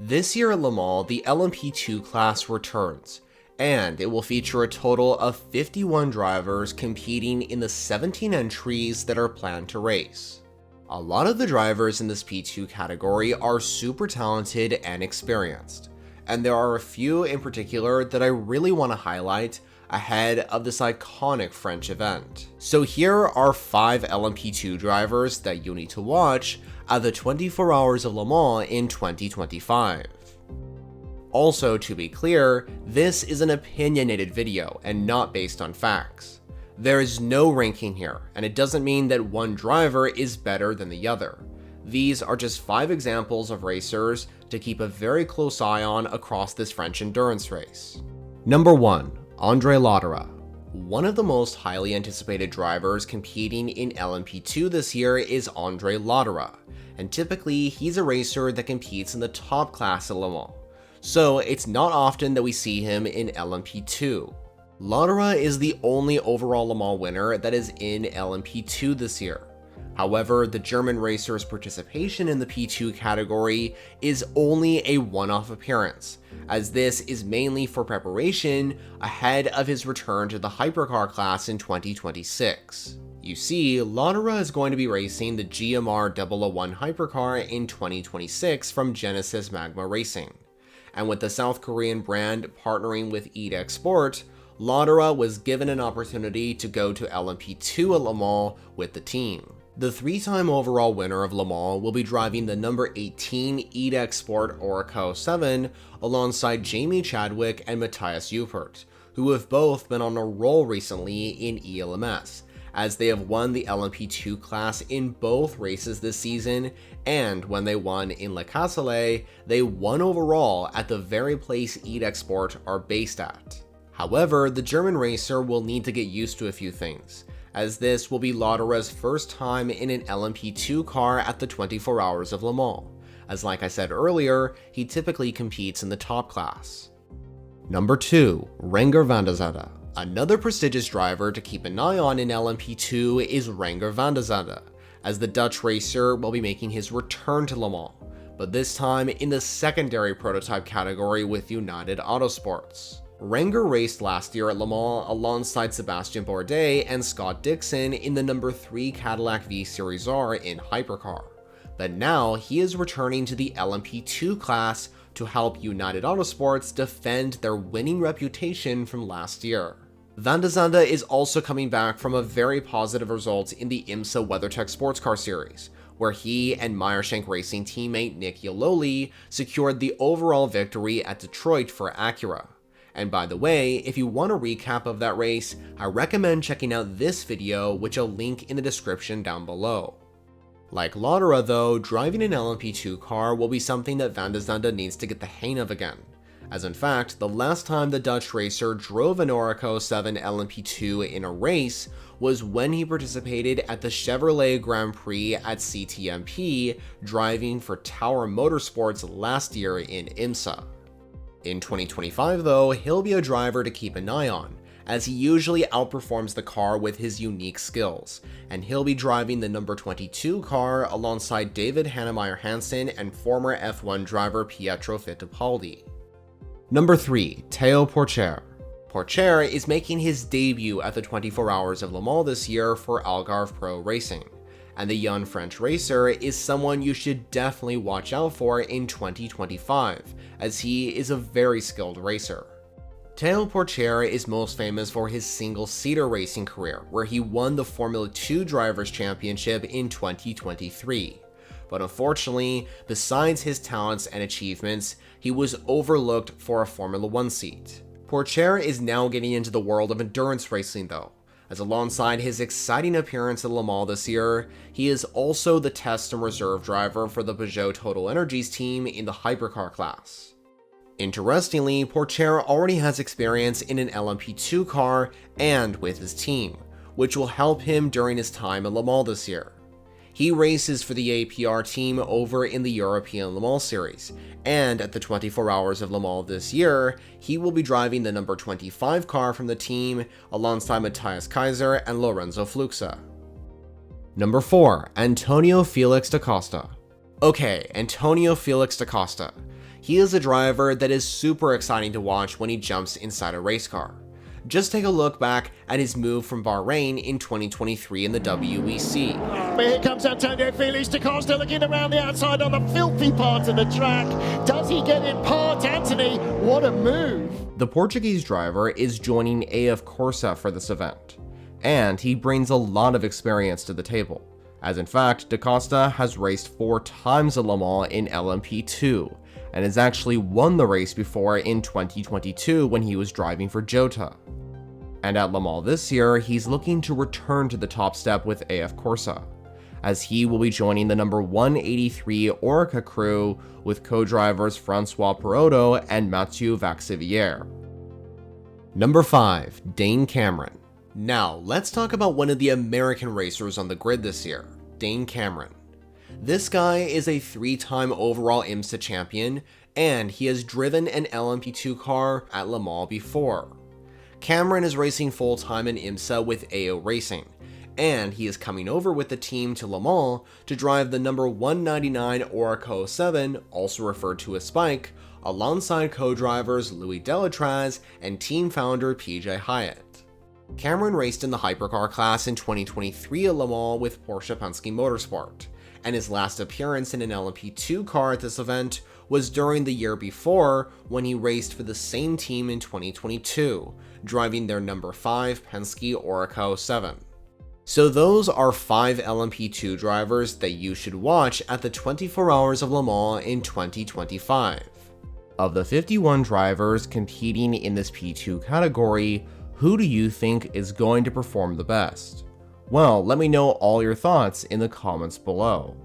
This year at Le Mans, the LMP2 class returns, and it will feature a total of 51 drivers competing in the 17 entries that are planned to race. A lot of the drivers in this P2 category are super talented and experienced, and there are a few in particular that I really want to highlight ahead of this iconic French event. So here are 5 LMP2 drivers that you need to watch at the 24 Hours of Le Mans in 2025. Also, to be clear, this is an opinionated video and not based on facts. There is no ranking here, and it doesn't mean that one driver is better than the other. These are just 5 examples of racers to keep a very close eye on across this French endurance race. Number 1. André Lauderat. One of the most highly anticipated drivers competing in LMP2 this year is André Lauderat, and typically he's a racer that competes in the top class at Le Mans, so it's not often that we see him in LMP2. Lauderat is the only overall Le Mans winner that is in LMP2 this year. However, the German racer's participation in the P2 category is only a one-off appearance, as this is mainly for preparation ahead of his return to the hypercar class in 2026. You see, Lauderat is going to be racing the GMR 001 hypercar in 2026 from Genesis Magma Racing, and with the South Korean brand partnering with EDEX Sport, Lauderat was given an opportunity to go to LMP2 at Le Mans with the team. The 3-time overall winner of Le Mans will be driving the number 18 EDEX Sport Oracle 7 alongside Jamie Chadwick and Matthias Eupert, who have both been on a roll recently in ELMS, as they have won the LMP2 class in both races this season, and when they won in Le Castellet, they won overall at the very place EDEX Sport are based at. However, the German racer will need to get used to a few things, as this will be Lauderat's first time in an LMP2 car at the 24 Hours of Le Mans, as like I said earlier, he typically competes in the top class. Number 2. Rene Vanzandanda. Another prestigious driver to keep an eye on in LMP2 is Rene Vanzandanda, as the Dutch racer will be making his return to Le Mans, but this time in the secondary prototype category with United Autosports. Rene raced last year at Le Mans alongside Sébastien Bourdais and Scott Dixon in the number 3 Cadillac V Series R in hypercar, but now he is returning to the LMP2 class to help United Autosports defend their winning reputation from last year. Vanzandanda is also coming back from a very positive result in the IMSA WeatherTech Sports Car Series, where he and Meyershank Racing teammate Nick Yaloli secured the overall victory at Detroit for Acura. And by the way, if you want a recap of that race, I recommend checking out this video, which I'll link in the description down below. Like Lauderat though, driving an LMP2 car will be something that Vanzandanda needs to get the hang of again, as in fact, the last time the Dutch racer drove an Oracle 7 LMP2 in a race was when he participated at the Chevrolet Grand Prix at CTMP, driving for Tower Motorsports last year in IMSA. In 2025 though, he'll be a driver to keep an eye on, as he usually outperforms the car with his unique skills, and he'll be driving the number 22 car alongside David Hannemeyer Hansen and former F1 driver Pietro Fittipaldi. Number 3. Teao Porcher. Porcher is making his debut at the 24 Hours of Le Mans this year for Algarve Pro Racing, and the young French racer is someone you should definitely watch out for in 2025, as he is a very skilled racer. Teao Porcher is most famous for his single-seater racing career, where he won the Formula 2 Drivers' Championship in 2023. But unfortunately, besides his talents and achievements, he was overlooked for a Formula 1 seat. Porcher is now getting into the world of endurance racing though, as alongside his exciting appearance at Le Mans this year, he is also the test and reserve driver for the Peugeot Total Energies team in the hypercar class. Interestingly, Porcher already has experience in an LMP2 car and with his team, which will help him during his time at Le Mans this year. He races for the APR team over in the European Le Mans Series, and at the 24 Hours of Le Mans this year, he will be driving the number 25 car from the team alongside Matthias Kaiser and Lorenzo Fluxa. Number 4. Antonio Felix da Costa. Okay, Antonio Felix da Costa. He is a driver that is super exciting to watch when he jumps inside a race car. Just take a look back at his move from Bahrain in 2023 in the WEC. But here comes Antonio Felix. Dosta looking around the outside on the filthy part of the track. Does he get it past Anthony? What a move. The Portuguese driver is joining AF Corsa for this event, and he brings a lot of experience to the table, as in fact, Dosta has raced 4 times at Le Mans in LMP2, and has actually won the race before in 2022 when he was driving for Jota. And at Le Mans this year, he's looking to return to the top step with AF Corsa, as he will be joining the number 183 Orica crew with co-drivers Francois Perotto and Mathieu Vaxivière. Number 5, Dane Cameron. Now, let's talk about one of the American racers on the grid this year, Dane Cameron. This guy is a 3-time overall IMSA champion, and he has driven an LMP2 car at Le Mans before. Cameron is racing full-time in IMSA with AO Racing, and he is coming over with the team to Le Mans to drive the number 199 Orica 07, also referred to as Spike, alongside co-drivers Louis Delatraz and team founder PJ Hyatt. Cameron raced in the hypercar class in 2023 at Le Mans with Porsche Penske Motorsport, and his last appearance in an LMP2 car at this event was during the year before when he raced for the same team in 2022, driving their number 5 Penske Orica 07. So those are 5 LMP2 drivers that you should watch at the 24 Hours of Le Mans in 2025. Of the 51 drivers competing in this P2 category, who do you think is going to perform the best? Well, let me know all your thoughts in the comments below.